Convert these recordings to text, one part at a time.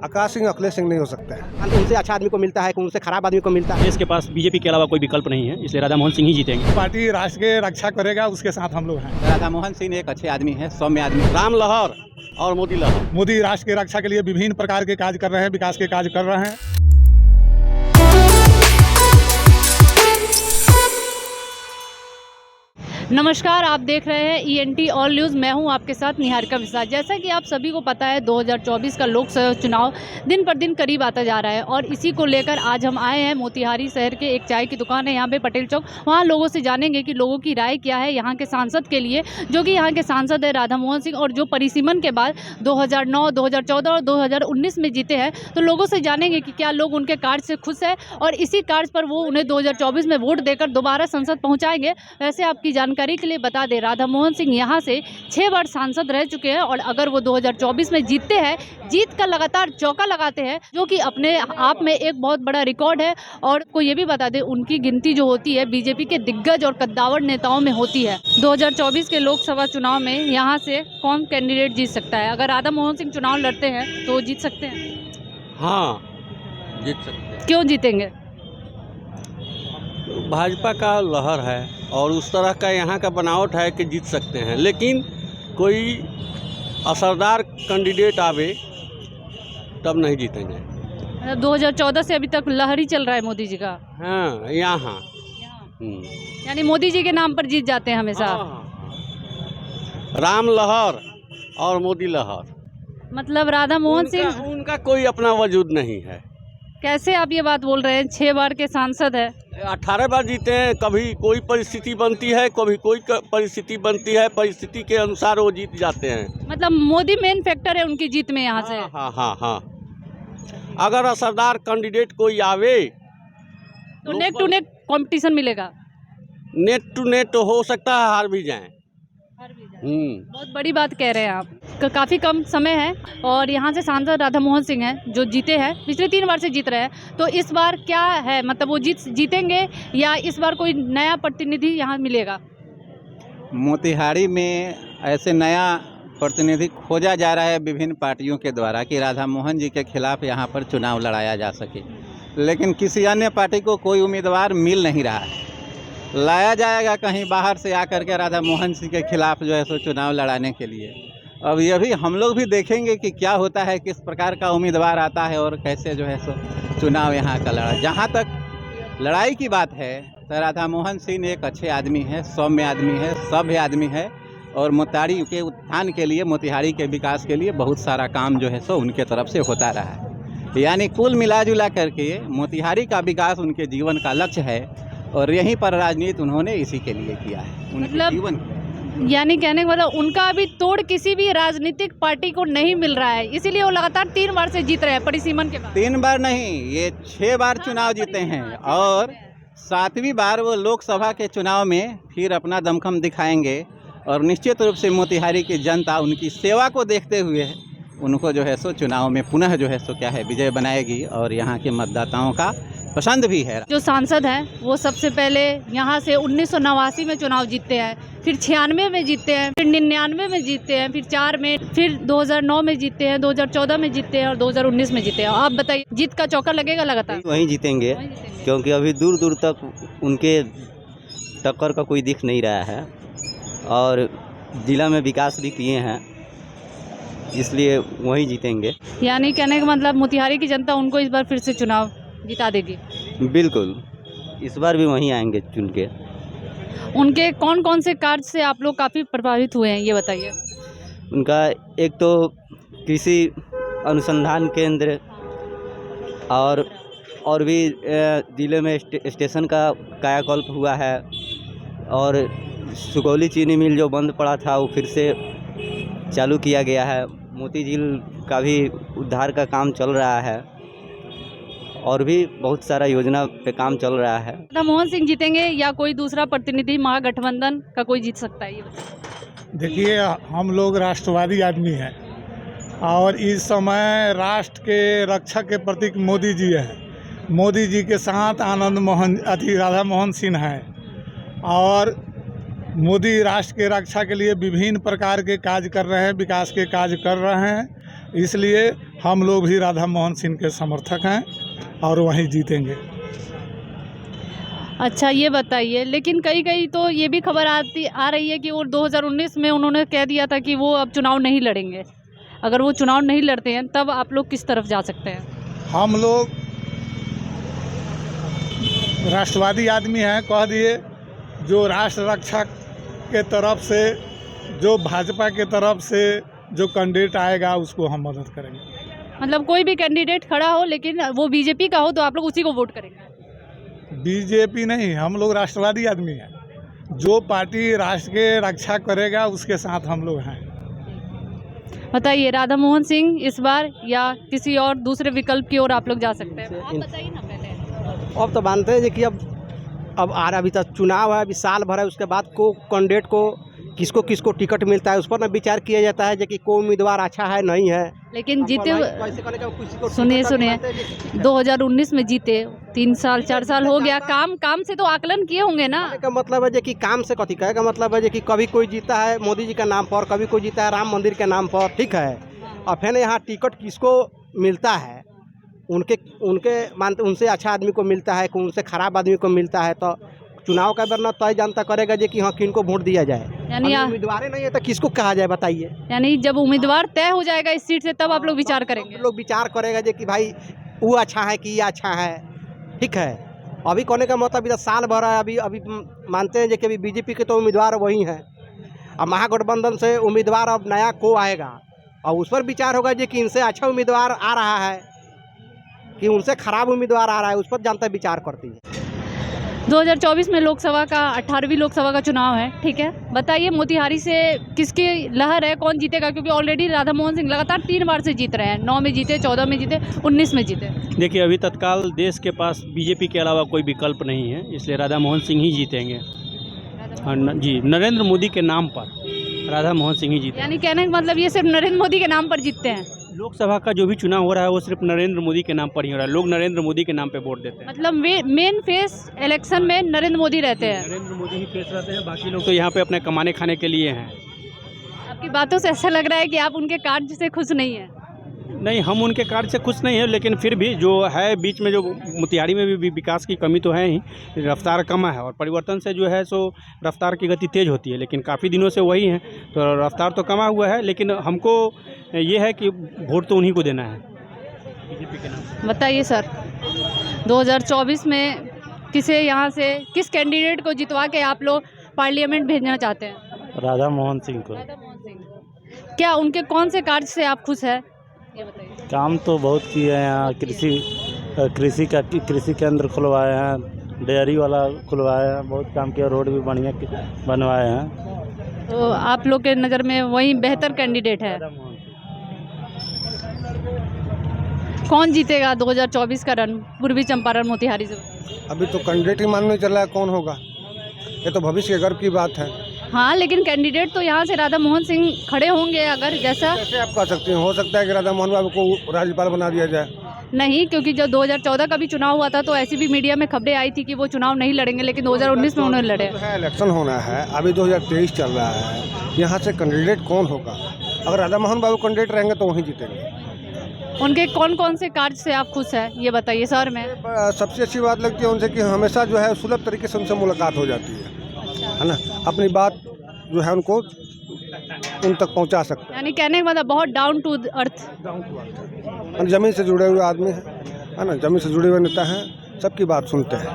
आकाश सिंह अखिलेश सिंह नहीं हो सकता है। उनसे अच्छा आदमी को मिलता है, उनसे खराब आदमी को मिलता है। देश के पास बीजेपी के अलावा कोई विकल्प नहीं है, इसलिए राधा मोहन सिंह ही जीतेंगे। पार्टी राष्ट्र के रक्षा करेगा, उसके साथ हम लोग हैं। राधा मोहन सिंह एक अच्छे आदमी है, सौम्य आदमी। राम लहर और मोदी लहर। मोदी राष्ट्र के रक्षा के लिए विभिन्न प्रकार के कार्य कर रहे हैं, विकास के कार्य कर रहे हैं। नमस्कार, आप देख रहे हैं ENT ऑल न्यूज़। मैं हूं आपके साथ निहारिका विश्वास। जैसा कि आप सभी को पता है 2024 का लोकसभा चुनाव दिन पर दिन करीब आता जा रहा है और इसी को लेकर आज हम आए हैं मोतिहारी शहर के एक चाय की दुकान है यहाँ पे पटेल चौक। वहाँ लोगों से जानेंगे कि लोगों की राय क्या है यहाँ के सांसद के लिए, जो कि यहाँ के सांसद है राधा मोहन सिंह और जो परिसीमन के बाद 2009, 2014 और 2019 में जीते हैं। तो लोगों से जानेंगे कि क्या लोग उनके कार्य से खुश है और इसी कार्य पर वो उन्हें 2024 में वोट देकर दोबारा संसद पहुँचाएंगे। वैसे आपकी जानकारी के लिए बता दें, राधा मोहन सिंह यहाँ से 6 बार सांसद रह चुके हैं और अगर वो 2024 में जीतते हैं, जीत का लगातार चौका लगाते हैं, जो कि अपने आप में एक बहुत बड़ा रिकॉर्ड है। और को ये भी बता दें, उनकी गिनती जो होती है बीजेपी के दिग्गज और कद्दावर नेताओं में होती है। 2024 के लोकसभा चुनाव में यहाँ से कौन कैंडिडेट जीत सकता है? अगर राधा मोहन सिंह चुनाव लड़ते हैं तो जीत सकते हैं? हाँ, जीत सकते हैं। क्यों जीतेंगे? भाजपा का लहर है और उस तरह का यहाँ का बनावट है कि जीत सकते हैं, लेकिन कोई असरदार कैंडिडेट आवे तब नहीं जीतेंगे। 2014 से अभी तक लहर ही चल रहा है मोदी जी का। हाँ, यहाँ यानी मोदी जी के नाम पर जीत जाते हैं हमेशा। राम लहर और मोदी लहर। मतलब राधा मोहन सिंह उनका कोई अपना वजूद नहीं है। कैसे आप ये बात बोल रहे हैं? 6 बार के सांसद है, 18 बार जीते हैं। कभी कोई परिस्थिति बनती है, कभी कोई परिस्थिति बनती है, परिस्थिति के अनुसार वो जीत जाते हैं। मतलब मोदी मेन फैक्टर है उनकी जीत में यहाँ से। हाँ। अगर असरदार कैंडिडेट कोई आवे तो नेक टू नेक कंपटीशन मिलेगा। नेट टू नेट हो सकता है हार भी जाएं। बहुत बड़ी बात कह रहे हैं आप। काफ़ी कम समय है और यहाँ से सांसद राधा मोहन सिंह हैं जो जीते हैं, पिछले 3 बार से जीत रहे हैं। तो इस बार क्या है, मतलब वो जीतेंगे या इस बार कोई नया प्रतिनिधि यहाँ मिलेगा? मोतिहारी में ऐसे नया प्रतिनिधि खोजा जा रहा है विभिन्न पार्टियों के द्वारा कि राधा मोहन जी के खिलाफ यहाँ पर चुनाव लड़ाया जा सके, लेकिन किसी अन्य पार्टी को कोई उम्मीदवार मिल नहीं रहा है। लाया जाएगा कहीं बाहर से आकर के राधा मोहन सिंह के खिलाफ जो है सो चुनाव लड़ाने के लिए। अब यह भी हम लोग भी देखेंगे कि क्या होता है, किस प्रकार का उम्मीदवार आता है और कैसे जो है सो चुनाव यहाँ का लड़ा। जहाँ तक लड़ाई की बात है तो राधा मोहन सिंह एक अच्छे आदमी है, सौम्य आदमी है, सभ्य आदमी है और मोतिहारी के उत्थान के लिए, मोतिहारी के विकास के लिए बहुत सारा काम जो है सो उनके तरफ से होता रहा है। यानी कुल मिला जुला करके मोतिहारी का विकास उनके जीवन का लक्ष्य है और यहीं पर राजनीति उन्होंने इसी के लिए किया है, उनके जीवन। यानी कहने का मतलब उनका अभी तोड़ किसी भी राजनीतिक पार्टी को नहीं मिल रहा है, इसीलिए वो लगातार 3 बार से जीत रहे हैं परिसीमन के बाद। 3 बार नहीं, ये 6 बार चुनाव जीते हैं और 7वीं बार वो लोकसभा के चुनाव में फिर अपना दमखम दिखाएंगे और निश्चित रूप से मोतिहारी की जनता उनकी सेवा को देखते हुए उनको जो है सो चुनाव में पुनः जो है सो क्या है विजय बनाएगी और यहाँ के मतदाताओं का पसंद भी है। जो सांसद हैं वो सबसे पहले यहाँ से 1989 में चुनाव जीतते हैं, फिर 96 में जीतते हैं, फिर 99 में जीतते हैं, फिर 4 में, फिर 2009 में जीतते हैं, 2014 में जीतते हैं और 2019 में जीते हैं। आप बताइए, जीत का चौका लगेगा लगातार? वहीं जीतेंगे, क्योंकि अभी दूर दूर तक उनके टक्कर का कोई दिख नहीं रहा है और जिला में विकास भी किए हैं, इसलिए वहीं जीतेंगे। यानी कहने का मतलब मोतिहारी की जनता उनको इस बार फिर से चुनाव जिता देगी? बिल्कुल, इस बार भी वहीं आएंगे चुन के। उनके कौन कौन से कार्य से आप लोग काफ़ी प्रभावित हुए हैं, ये बताइए। उनका एक तो कृषि अनुसंधान केंद्र और भी जिले में स्टेशन का कायाकल्प हुआ है और सुगौली चीनी मिल जो बंद पड़ा था वो फिर से चालू किया गया है। मोती झील का भी उद्धार का काम चल रहा है और भी बहुत सारा योजना पे काम चल रहा है। राधा मोहन सिंह जीतेंगे या कोई दूसरा प्रतिनिधि महागठबंधन का कोई जीत सकता है, ये बताइए। देखिए, हम लोग राष्ट्रवादी आदमी हैं और इस समय राष्ट्र के रक्षक के प्रतीक मोदी जी हैं। मोदी जी के साथ राधा मोहन सिंह हैं और मोदी राष्ट्र के रक्षा के लिए विभिन्न प्रकार के कार्य कर रहे हैं, विकास के कार्य कर रहे हैं। इसलिए हम लोग भी राधा मोहन सिंह के समर्थक हैं और वहीं जीतेंगे। अच्छा ये बताइए, लेकिन कई कई तो ये भी खबर आ रही है कि वो 2019 में उन्होंने कह दिया था कि वो अब चुनाव नहीं लड़ेंगे। अगर वो चुनाव नहीं लड़ते हैं तब आप लोग किस तरफ जा सकते हैं? हम लोग राष्ट्रवादी आदमी हैं, कह दिए। जो राष्ट्र रक्षा के तरफ से, जो भाजपा के तरफ से जो कैंडिडेट आएगा उसको हम मदद करेंगे। मतलब कोई भी कैंडिडेट खड़ा हो लेकिन वो बीजेपी का हो तो आप लोग उसी को वोट करेंगे? बीजेपी नहीं, हम लोग राष्ट्रवादी आदमी हैं। जो पार्टी राष्ट्र के रक्षा करेगा उसके साथ हम लोग हैं। बताइए, राधा मोहन सिंह इस बार या किसी और दूसरे विकल्प की ओर आप लोग जा सकते हैं? आप बताइए ना पहले। अब तो मानते हैं कि अब आ रहा, अभी तक चुनाव है, अभी साल भर है, उसके बाद को कैंडिडेट को किसको किसको टिकट मिलता है उस पर ना विचार किया जाता है कि कोई उम्मीदवार अच्छा है नहीं है। लेकिन जीते, सुनिए 2019 में जीते, 3 साल 4 साल हो गया, काम से तो आकलन किए होंगे ना। का मतलब है कि काम से कथी कहे का मतलब है कि कभी कोई जीता है मोदी जी के नाम पर, कभी कोई जीता है राम मंदिर के नाम पर, ठीक है। और फिर यहाँ टिकट किसको मिलता है, उनके मानते उनसे अच्छा आदमी को मिलता है, उनसे खराब आदमी को मिलता है, तो चुनाव का वरना तय जनता करेगा कि हाँ किन को वोट दिया जाए। यानी उम्मीदवार नहीं है तो किसको कहा जाए बताइए। यानी जब उम्मीदवार तय हो जाएगा इस सीट से तब आप लोग विचार करेंगे? लोग विचार करेगा कि भाई वो अच्छा है कि ये अच्छा है, ठीक है। अभी कहने का मतलब अभी साल भर है, अभी मानते हैं कि अभी बीजेपी के तो उम्मीदवार वही हैं। अब महागठबंधन से उम्मीदवार अब नया को आएगा और उस पर विचार होगा कि इनसे अच्छा उम्मीदवार आ रहा है कि उनसे खराब उम्मीदवार आ रहा है, उस पर जनता विचार करती है। 2024 में लोकसभा का 18वीं लोकसभा का चुनाव है, ठीक है। बताइए मोतिहारी से किसकी लहर है, कौन जीतेगा? क्योंकि ऑलरेडी राधा मोहन सिंह लगातार 3 बार से जीत रहे हैं। 9 में जीते, 14 में जीते, 19 में जीते। देखिए, अभी तत्काल देश के पास बीजेपी के अलावा कोई विकल्प नहीं है, इसलिए राधा मोहन सिंह ही जीतेंगे। जी, नरेंद्र मोदी के नाम पर राधा मोहन सिंह ही जीते। यानी कहने का मतलब ये सिर्फ नरेंद्र मोदी के नाम पर जीतते हैं? लोकसभा का जो भी चुनाव हो रहा है वो सिर्फ नरेंद्र मोदी के नाम पर ही हो रहा है। लोग नरेंद्र मोदी के नाम पे वोट देते हैं। मतलब मेन फेस इलेक्शन में नरेंद्र मोदी रहते हैं? नरेंद्र मोदी ही फेस रहते हैं, बाकी लोग तो यहाँ पे अपने कमाने खाने के लिए हैं। आपकी बातों से ऐसा लग रहा है कि आप उनके कार्य से खुश नहीं हैं। नहीं, हम उनके कार्य से खुश नहीं है, लेकिन फिर भी जो है बीच में जो मोतिहारी में भी विकास की कमी तो है ही, रफ्तार कम है और परिवर्तन से जो है सो रफ्तार की गति तेज़ होती है, लेकिन काफ़ी दिनों से वही है तो रफ्तार तो कमा हुआ है। लेकिन हमको ये है कि वोट तो उन्हीं को देना है, बीजेपी के नाम। बताइए सर, 2024 में किस कैंडिडेट को जितवा के आप लोग पार्लियामेंट भेजना चाहते हैं? राधा मोहन सिंह को। राधा मोहन सिंह। क्या उनके कौन से कार्य से आप खुश हैं, ये बताइए? काम तो बहुत किए हैं यहाँ, कृषि केंद्र खुलवाए हैं, डेयरी वाला खुलवाए हैं, बहुत काम किया, रोड भी बढ़िया बनवाए हैं। तो आप लोग के नज़र में वही बेहतर कैंडिडेट है? कौन जीतेगा 2024 का रन पूर्वी चंपारण मोतिहारी से? अभी तो कैंडिडेट ही मालूम नहीं चल रहा है कौन होगा, ये तो भविष्य के गर्व की बात है। हाँ, लेकिन कैंडिडेट तो यहाँ से राधा मोहन सिंह खड़े होंगे। अगर जैसा कैसे आप कह सकते हैं, हो सकता है कि राधा मोहन बाबू को राज्यपाल बना दिया जाए। नहीं, क्योंकि जब 2014 का भी चुनाव हुआ था तो ऐसी भी मीडिया में खबरें आई थी कि वो चुनाव नहीं लड़ेंगे, लेकिन 2019 में उन्होंने लड़े। इलेक्शन होना है, अभी 2023 चल रहा है, यहाँ से कैंडिडेट कौन होगा? अगर राधा मोहन बाबू कैंडिडेट रहेंगे तो वहीं जीतेंगे। उनके कौन कौन से कार्य से आप खुश हैं, ये बताइए सर। में सबसे अच्छी बात लगती है उनसे कि हमेशा जो है सुलभ तरीके से उनसे मुलाकात हो जाती है ना, अपनी बात जो है उनको उन तक पहुंचा सकते हैं। यानी कहने का मतलब बहुत डाउन टू अर्थ, ज़मीन से जुड़े हुए आदमी है ना, ज़मीन से जुड़े हुए नेता हैं, सबकी बात सुनते हैं,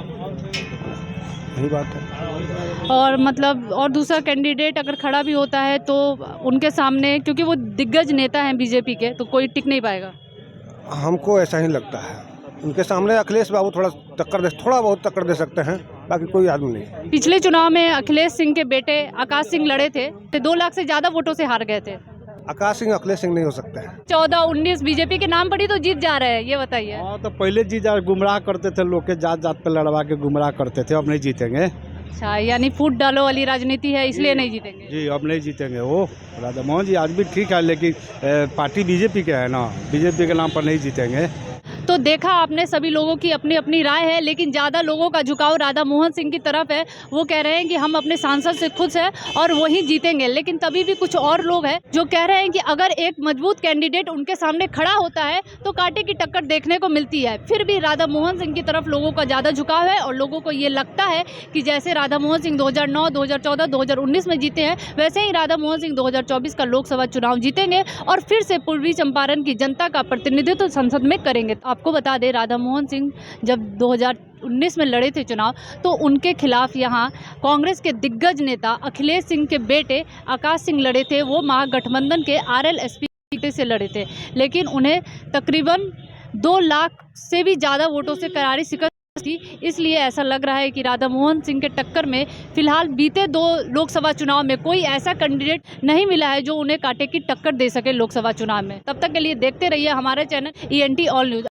यही बात है। और मतलब और दूसरा कैंडिडेट अगर खड़ा भी होता है तो उनके सामने, क्योंकि वो दिग्गज नेता हैं बीजेपी के, तो कोई टिक नहीं पाएगा। हमको ऐसा ही लगता है, उनके सामने अखिलेश बाबू थोड़ा बहुत टक्कर दे सकते हैं, बाकी कोई आदमी नहीं। पिछले चुनाव में अखिलेश सिंह के बेटे आकाश सिंह लड़े थे तो 2 लाख से ज़्यादा वोटों से हार गए थे। आकाश सिंह अखिलेश सिंह नहीं हो सकते हैं। 14-19 बीजेपी के नाम पर ही तो जीत जा रहे हैं, ये बताइए। हाँ, तो पहले गुमराह करते थे, लोग के जात जात पे लड़वा के गुमराह करते थे, अब नहीं जीतेंगे। अच्छा, यानी फूट डालो वाली राजनीति है, इसलिए नहीं जीतेंगे। जी, अब नहीं जीतेंगे। वो राधा मोहन जी आज भी ठीक है, लेकिन पार्टी बीजेपी के है ना, बीजेपी के नाम पर नहीं जीतेंगे। तो देखा आपने, सभी लोगों की अपनी अपनी राय है, लेकिन ज़्यादा लोगों का झुकाव राधा मोहन सिंह की तरफ है। वो कह रहे हैं कि हम अपने सांसद से खुश हैं और वही जीतेंगे। लेकिन तभी भी कुछ और लोग हैं जो कह रहे हैं कि अगर एक मजबूत कैंडिडेट उनके सामने खड़ा होता है तो कांटे की टक्कर देखने को मिलती है। फिर भी राधा मोहन सिंह की तरफ लोगों का ज़्यादा झुकाव है और लोगों को ये लगता है कि जैसे राधा मोहन सिंह 2009, 2014, 2019 में जीते हैं, वैसे ही राधा मोहन सिंह 2024 का लोकसभा चुनाव जीतेंगे और फिर से पूर्वी चंपारण की जनता का प्रतिनिधित्व संसद में करेंगे। आपको बता दें, राधा मोहन सिंह जब 2019 में लड़े थे चुनाव, तो उनके खिलाफ यहाँ कांग्रेस के दिग्गज नेता अखिलेश सिंह के बेटे आकाश सिंह लड़े थे। वो महागठबंधन के RLSP से लड़े थे, लेकिन उन्हें तकरीबन 2 लाख से भी ज़्यादा वोटों से करारी शिकस्त थी। इसलिए ऐसा लग रहा है कि राधा मोहन सिंह के टक्कर में फिलहाल बीते 2 लोकसभा चुनाव में कोई ऐसा कैंडिडेट नहीं मिला है जो उन्हें कांटे की टक्कर दे सके लोकसभा चुनाव में। तब तक के लिए देखते रहिए हमारे चैनल ENT ऑल न्यूज़।